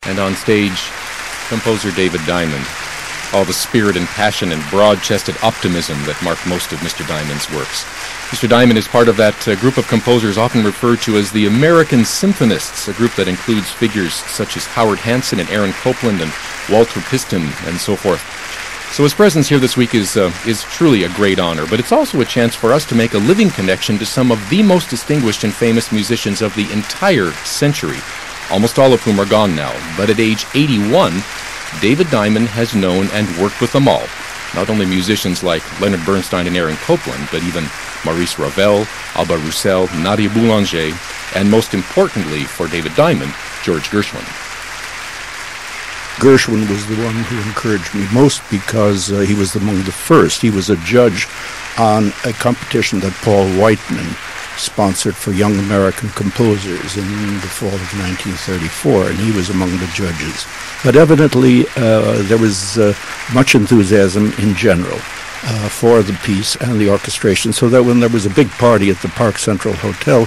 And on stage, composer David Diamond. All the spirit and passion and broad-chested optimism that mark most of Mr. Diamond's works. Mr. Diamond is part of that group of composers often referred to as the American Symphonists, a group that includes figures such as Howard Hanson and Aaron Copland and Walter Piston and so forth. So his presence here this week is truly a great honor, but it's also a chance for us to make a living connection to some of the most distinguished and famous musicians of the entire century, almost all of whom are gone now. But at age 81, David Diamond has known and worked with them all. Not only musicians like Leonard Bernstein and Aaron Copland, but even Maurice Ravel, Alba Roussel, Nadia Boulanger, and most importantly for David Diamond, George Gershwin. Gershwin was the one who encouraged me most because he was among the first. He was a judge on a competition that Paul Whiteman sponsored for young American composers in the fall of 1934, and he was among the judges. But evidently there was much enthusiasm in general for the piece and the orchestration, so that when there was a big party at the Park Central Hotel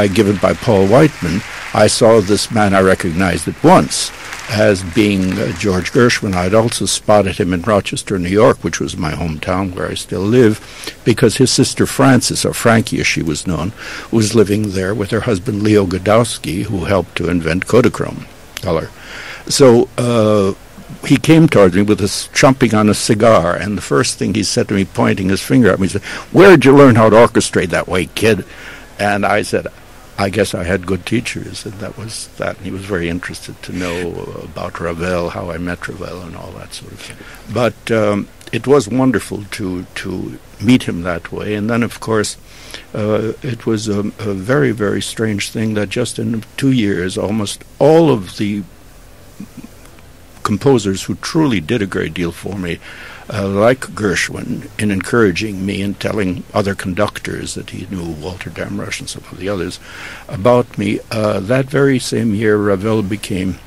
given by Paul Whiteman, I saw this man I recognized at once as being George Gershwin. I'd also spotted him in Rochester, New York, which was my hometown where I still live, because his sister Frances, or Frankie as she was known, was living there with her husband Leo Godowsky, who helped to invent Kodachrome color. So he came towards me with chomping on a cigar, and the first thing he said to me, pointing his finger at me, he said, "Where'd you learn how to orchestrate that way, kid?" And I said, "I guess I had good teachers," and that was that. And he was very interested to know about Ravel, how I met Ravel, and all that sort of thing. But it was wonderful to meet him that way. And then, of course, it was a very, very strange thing that just in 2 years, almost all of the composers who truly did a great deal for me, like Gershwin, in encouraging me and telling other conductors that he knew, Walter Damrosch and some of the others, about me. That very same year, Ravel became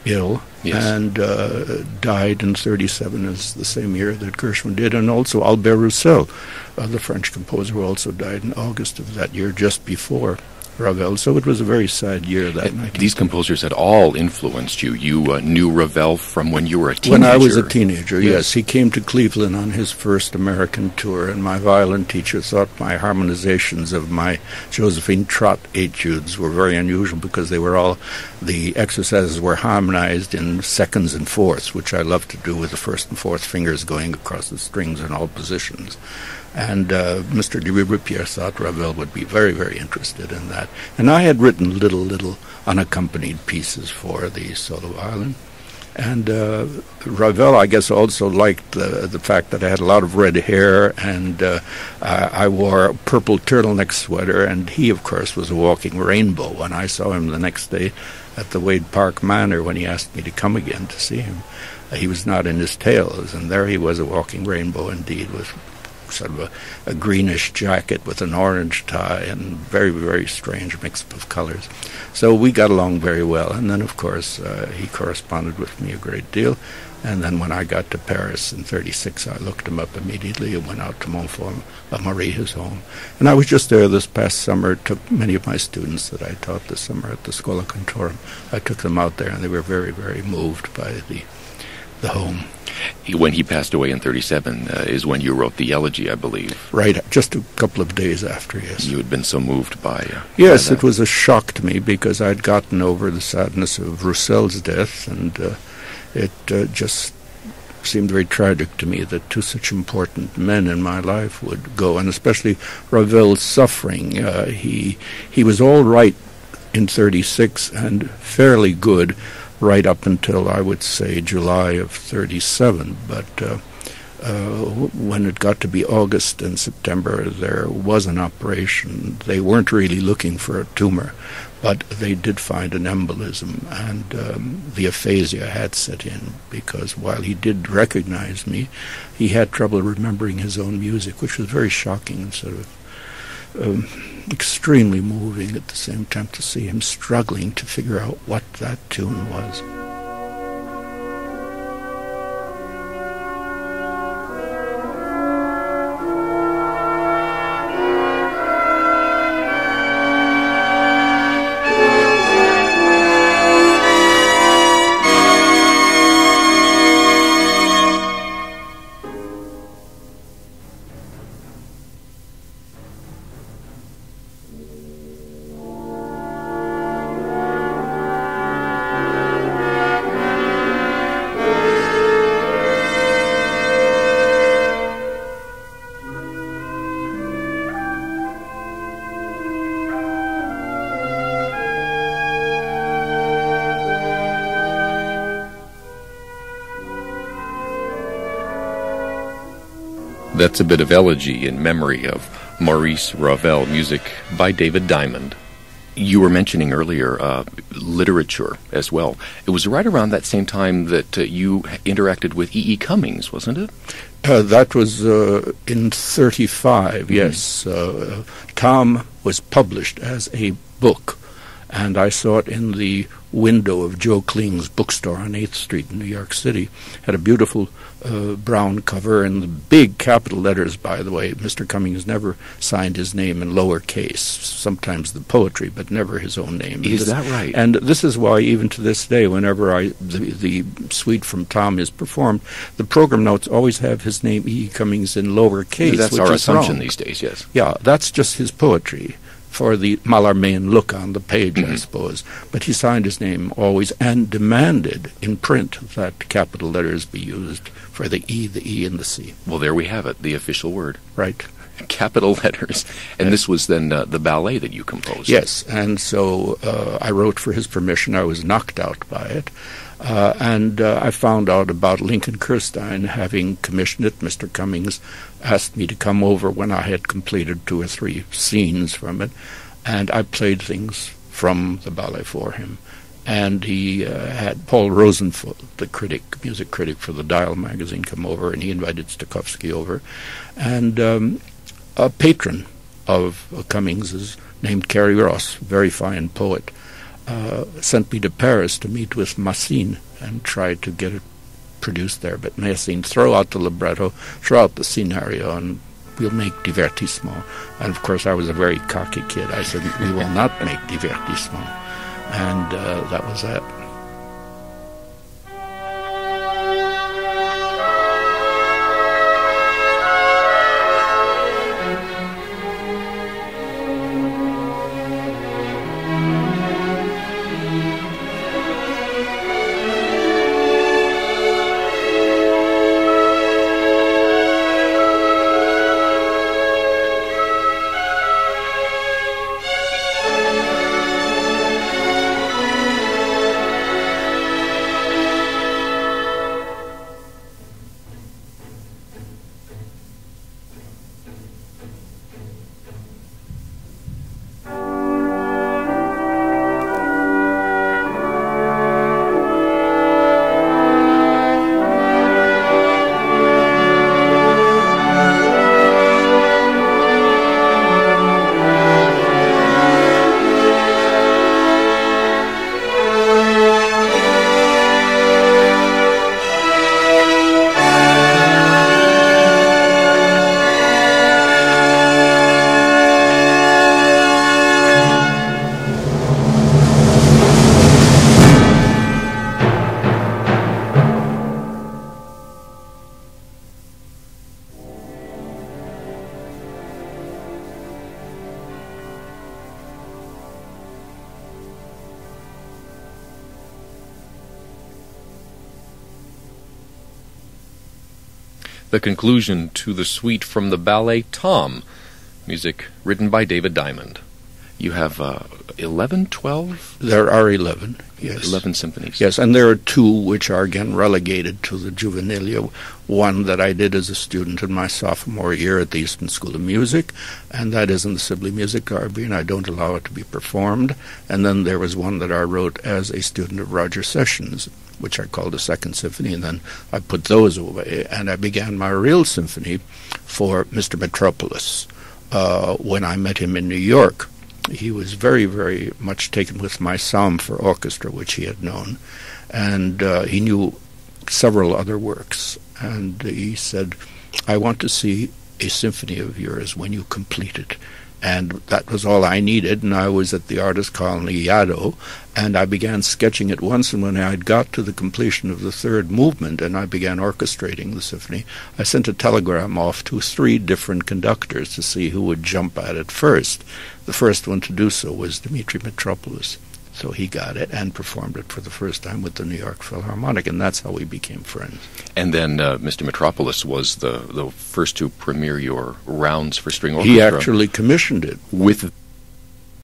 ill, yes, and died in 1937, as the same year that Gershwin did, and also Albert Roussel, the French composer, who also died in August of that year, just before Ravel. So it was a very sad year that night. These composers had all influenced you. You knew Ravel from when you were a teenager. When I was a teenager, yes. He came to Cleveland on his first American tour, and my violin teacher thought my harmonizations of my Josephine Trott etudes were very unusual because they were all, the exercises were harmonized in seconds and fourths, which I love to do with the first and fourth fingers going across the strings in all positions. And Mr. de Ribeaupierre thought Ravel would be very, very interested in that. And I had written little unaccompanied pieces for the solo violin. And Ravel, I guess, also liked the fact that I had a lot of red hair, and I wore a purple turtleneck sweater, and he, of course, was a walking rainbow. When I saw him the next day at the Wade Park Manor, when he asked me to come again to see him, he was not in his tails, and there he was, a walking rainbow indeed, with sort of a greenish jacket with an orange tie and very, very strange mix of colors. So we got along very well. And then, of course, he corresponded with me a great deal. And then when I got to Paris in 1936, I looked him up immediately and went out to Montfort-Marie, his home. And I was just there this past summer, took many of my students that I taught this summer at the Schola Cantorum. I took them out there, and they were very, very moved by the home. When he passed away in 1937 is when you wrote the elegy, I believe. Right, just a couple of days after, yes. You had been so moved by yes, by it was a shock to me because I'd gotten over the sadness of Roussel's death, and it just seemed very tragic to me that two such important men in my life would go, and especially Ravel's suffering. He was all right in 1936 and fairly good right up until, I would say, July of 1937. But when it got to be August and September, there was an operation. They weren't really looking for a tumor, but they did find an embolism, and the aphasia had set in, because while he did recognize me, he had trouble remembering his own music, which was very shocking and sort of extremely moving at the same time to see him struggling to figure out what that tune was. That's a bit of elegy in memory of Maurice Ravel, music by David Diamond. You were mentioning earlier literature as well. It was right around that same time that you interacted with E. E. Cummings, wasn't it? That was in 35, yes. Tom was published as a book, and I saw it in the window of Joe Kling's bookstore on 8th Street in New York City. Had a beautiful brown cover and the big capital letters, by the way. Mr. Cummings never signed his name in lowercase, sometimes the poetry, but never his own name. Is that right? And this is why even to this day, whenever the suite from Tom is performed, the program notes always have his name, E. Cummings, in lowercase. That's which our is assumption wrong. These days, yes. Yeah, that's just his poetry for the Mallarmé look on the page, I suppose. But he signed his name always and demanded in print that capital letters be used for the E, and the C. Well, there we have it, the official word. Right. Capital letters. And this was then the ballet that you composed. Yes, and so I wrote for his permission. I was knocked out by it. And I found out about Lincoln Kirstein having commissioned it. Mr. Cummings asked me to come over when I had completed 2 or 3 scenes from it, and I played things from the ballet for him. And he had Paul Rosenfeld, the music critic for the Dial magazine, come over, and he invited Stokowski over. And a patron of Cummings's, named Cary Ross, very fine poet, sent me to Paris to meet with Massine and try to get it produced there. But Massine, throw out the libretto, throw out the scenario, and we'll make divertissement. And of course I was a very cocky kid. I said, we will not make divertissement. And that was that. The conclusion to the suite from the ballet Tom, music written by David Diamond. You have 11, 12? There are 11, yes. 11 symphonies. Yes, and there are 2 which are again relegated to the juvenilia. One that I did as a student in my sophomore year at the Eastman School of Music, and that is in the Sibley Music Gallery, and I don't allow it to be performed. And then there was one that I wrote as a student of Roger Sessions, which I called the Second Symphony, and then I put those away, and I began my real symphony for Mr. Metropolis when I met him in New York. He was very, very much taken with my Psalm for Orchestra, which he had known, and he knew several other works, and he said, I want to see a symphony of yours when you complete it. And that was all I needed, and I was at the artist colony Yaddo, and I began sketching at once, and when I had got to the completion of the 3rd movement and I began orchestrating the symphony, I sent a telegram off to 3 different conductors to see who would jump at it first. The first one to do so was Dmitri Metropolis. So he got it and performed it for the first time with the New York Philharmonic, and that's how we became friends. And then Mr. Metropolis was the first to premiere your rounds for string orchestra. He actually commissioned it. With